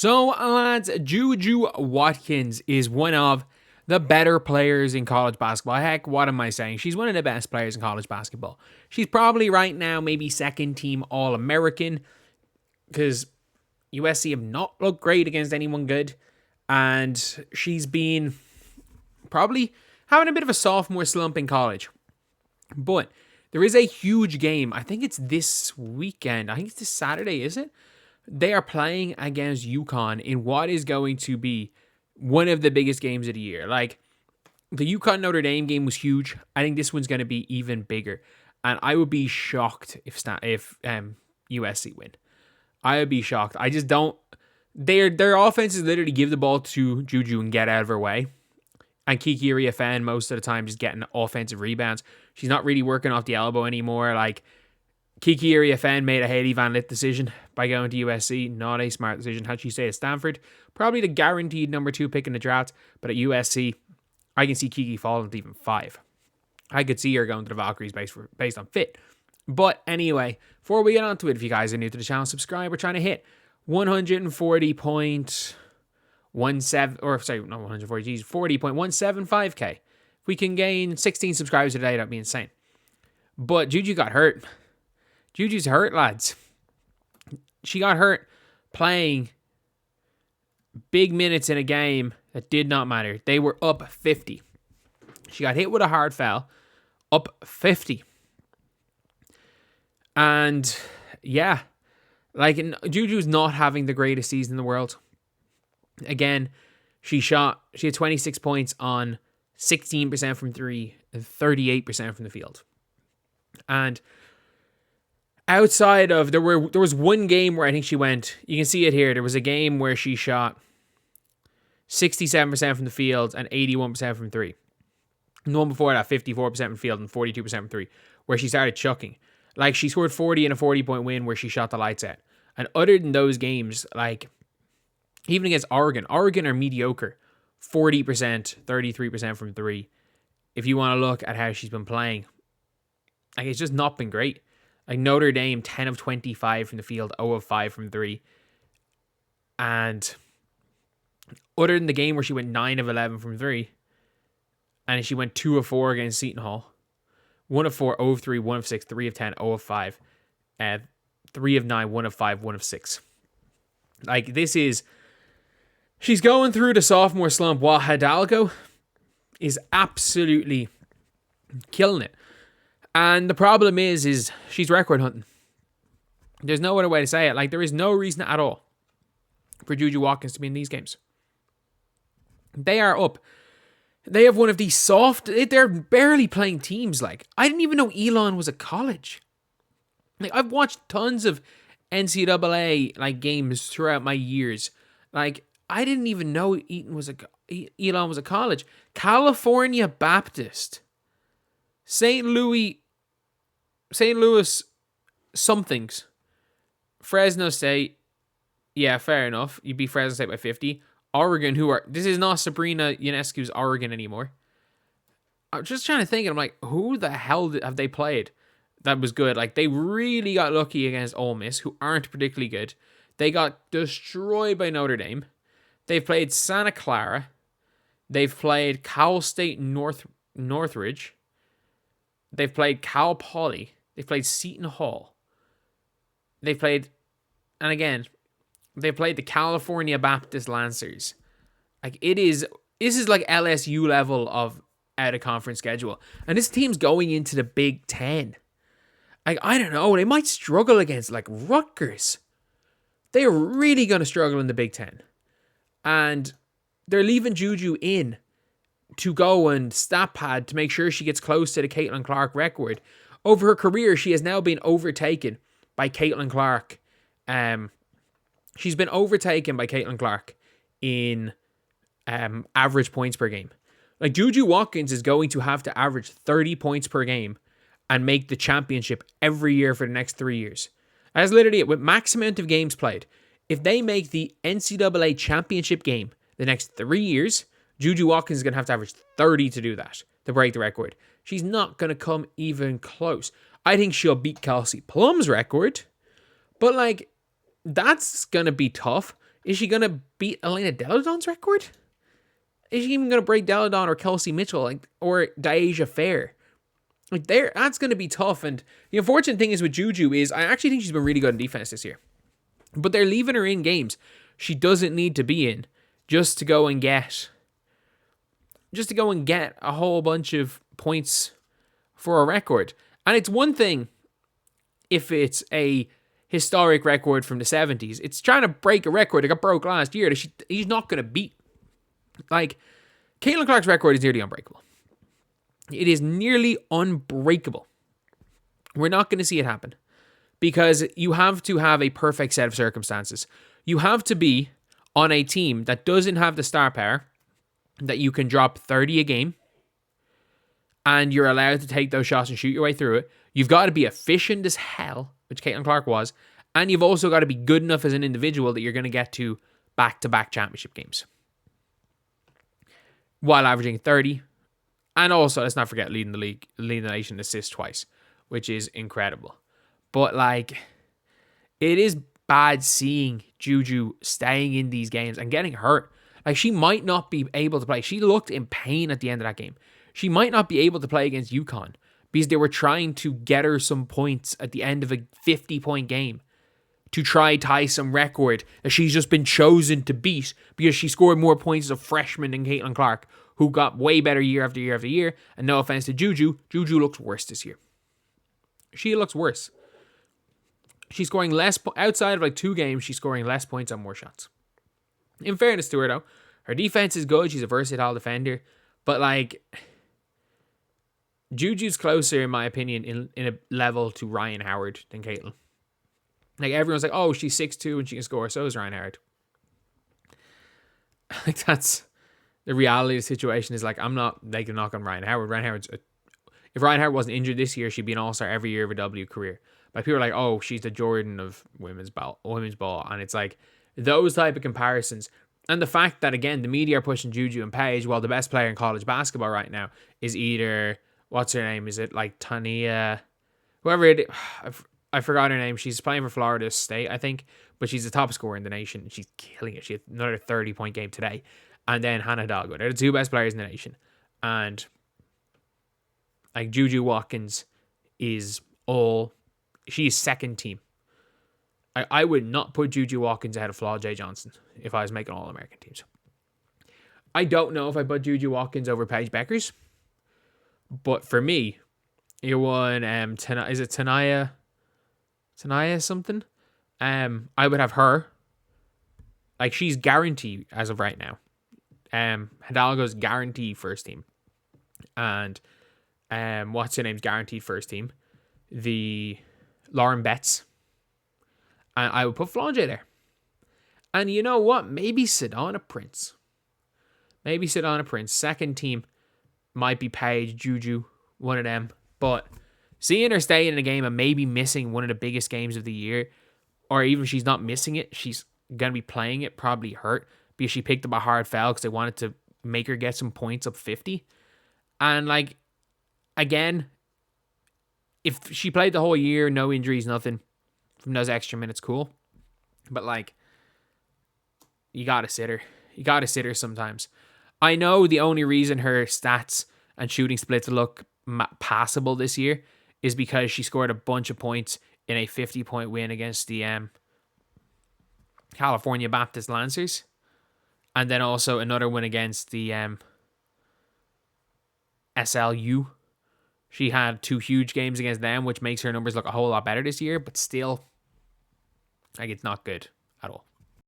So, lads, Juju Watkins is one of the better players in college basketball. Heck, what am I saying? She's one of the best players in college basketball. She's probably right now maybe second team All-American because USC have not looked great against anyone good. And she's been probably having a bit of a sophomore slump in college. But there is a huge game. I think it's this weekend. I think it's this Saturday, is it? They are playing against UConn in what is going to be one of the biggest games of the year. Like, the UConn Notre Dame game was huge. I think this one's going to be even bigger. And I would be shocked if USC win. I would be shocked. I just don't... Their offense is literally give the ball to Juju and get out of her way. And Kiki Iriafen most of the time just getting offensive rebounds. She's not really working off the elbow anymore. Like, Kiki Iriafen made a Haley Van Lith decision by going to USC. Not a smart decision. Had she stayed at Stanford, probably the guaranteed number 2 pick in the draft. But at USC, I can see Kiki falling to even 5. I could see her going to the Valkyries based on fit. But anyway, before we get on to it, if you guys are new to the channel, subscribe. We're trying to hit 40.175k. If we can gain 16 subscribers today, that'd be insane. But Juju got hurt. Juju's hurt, lads. She got hurt playing big minutes in a game that did not matter. They were up 50. She got hit with a hard foul, up 50. And yeah, like, Juju's not having the greatest season in the world. Again, she had 26 points on 16% from 3 and 38% from the field. And outside of, there was one game where I think she went, you can see it here, there was a game where she shot 67% from the field and 81% from 3. And the one before that, 54% from field and 42% from 3, where she started chucking. Like, she scored 40 in a 40-point win where she shot the lights out. And other than those games, like, even against Oregon are mediocre. 40%, 33% from 3. If you want to look at how she's been playing, like, it's just not been great. Like, Notre Dame, 10 of 25 from the field, 0 of 5 from 3. And other than the game where she went 9 of 11 from 3, and she went 2 of 4 against Seton Hall, 1 of 4, 0 of 3, 1 of 6, 3 of 10, 0 of 5, 3 of 9, 1 of 5, 1 of 6. Like, she's going through the sophomore slump while Hidalgo is absolutely killing it. And the problem is she's record hunting. There's no other way to say it. Like, there is no reason at all for Juju Watkins to be in these games. They are up. They have one of these they're barely playing teams. Like, I didn't even know Elon was a college. Like, I've watched tons of NCAA like games throughout my years. Like, I didn't even know Elon was a college. California Baptist, St. Louis somethings, Fresno State. Yeah, fair enough. You beat Fresno State by 50. Oregon, this is not Sabrina Ionescu's Oregon anymore. I'm just trying to think, and I'm like, who the hell have they played that was good? Like, they really got lucky against Ole Miss, who aren't particularly good. They got destroyed by Notre Dame. They've played Santa Clara. They've played Cal State Northridge. They've played Cal Poly. They've played Seton Hall. They've played the California Baptist Lancers. Like, this is like LSU level of out of conference schedule. And this team's going into the Big Ten. Like, I don't know, they might struggle against like Rutgers. They're really going to struggle in the Big Ten. And they're leaving Juju in to go and stat pad to make sure she gets close to the Caitlin Clark record. Over her career, she has now been overtaken by Caitlin Clark. She's been overtaken by Caitlin Clark in average points per game. Like, Juju Watkins is going to have to average 30 points per game and make the championship every year for the next 3 years. That's literally it. With max amount of games played, if they make the NCAA championship game the next 3 years, Juju Watkins is going to have to average 30 to do that, to break the record. She's not going to come even close. I think she'll beat Kelsey Plum's record, but like, that's going to be tough. Is she going to beat Elena Deladon's record? Is she even going to break Deladon or Kelsey Mitchell or Deasia Fair? That's going to be tough. And the unfortunate thing is with Juju is I actually think she's been really good in defense this year. But they're leaving her in games she doesn't need to be in just to go and get a whole bunch of points for a record. And it's one thing if it's a historic record from the 70s. It's trying to break a record that got broke last year that he's not going to beat. Like, Caitlin Clark's record is nearly unbreakable. It is nearly unbreakable. We're not going to see it happen because you have to have a perfect set of circumstances. You have to be on a team that doesn't have the star power, that you can drop 30 a game, and you're allowed to take those shots and shoot your way through it. You've got to be efficient as hell, which Caitlin Clark was, and you've also got to be good enough as an individual that you're going to get to back-to-back championship games while averaging 30. And also, let's not forget, leading the nation in assists twice, which is incredible. But, like, it is bad seeing Juju staying in these games and getting hurt. Like, she might not be able to play. She looked in pain at the end of that game. She might not be able to play against UConn because they were trying to get her some points at the end of a 50-point game to try tie some record that she's just been chosen to beat because she scored more points as a freshman than Caitlin Clark, who got way better year after year after year. And no offense to Juju, Juju looks worse this year. She looks worse. She's scoring less, outside of like 2 games, she's scoring less points on more shots. In fairness to her though, her defense is good, she's a versatile defender, but like, Juju's closer, in my opinion, in a level to Ryan Howard than Caitlin. Like, everyone's like, oh, she's 6'2" and she can score, so is Ryan Howard. Like, that's the reality of the situation. Is like, I'm not making a knock on Ryan Howard. If Ryan Howard wasn't injured this year, she'd be an all-star every year of a W career. But people are like, oh, she's the Jordan of women's ball. And it's like, those type of comparisons. And the fact that, again, the media are pushing Juju and Paige, while the best player in college basketball right now is either, what's her name? Is it like Tania? Whoever it is. I forgot her name. She's playing for Florida State, I think. But she's the top scorer in the nation. She's killing it. She had another 30-point game today. And then Hannah Hidalgo. They're the 2 best players in the nation. And like, Juju Watkins is she's second team. I would not put Juju Watkins ahead of Flaw J. Johnson if I was making All-American teams. I don't know if I put Juju Watkins over Paige Beckers. But for me, you won, is it Tania something? I would have her. Like, she's guaranteed as of right now. Hidalgo's guaranteed first team. And what's her name's guaranteed first team? The Lauren Betts. And I would put Flaunger there. And you know what? Maybe Sedona Prince. Second team might be Paige, Juju, one of them. But seeing her stay in a game and maybe missing one of the biggest games of the year, or even if she's not missing it, she's going to be playing it, probably hurt because she picked up a hard foul because they wanted to make her get some points up 50. And like, again, if she played the whole year, no injuries, nothing, from those extra minutes, cool. But like, you got to sit her sometimes. I know the only reason her stats and shooting splits look passable this year is because she scored a bunch of points in a 50-point win against the California Baptist Lancers. And then also another win against the SLU. She had 2 huge games against them, which makes her numbers look a whole lot better this year. But still, like, it's not good at all.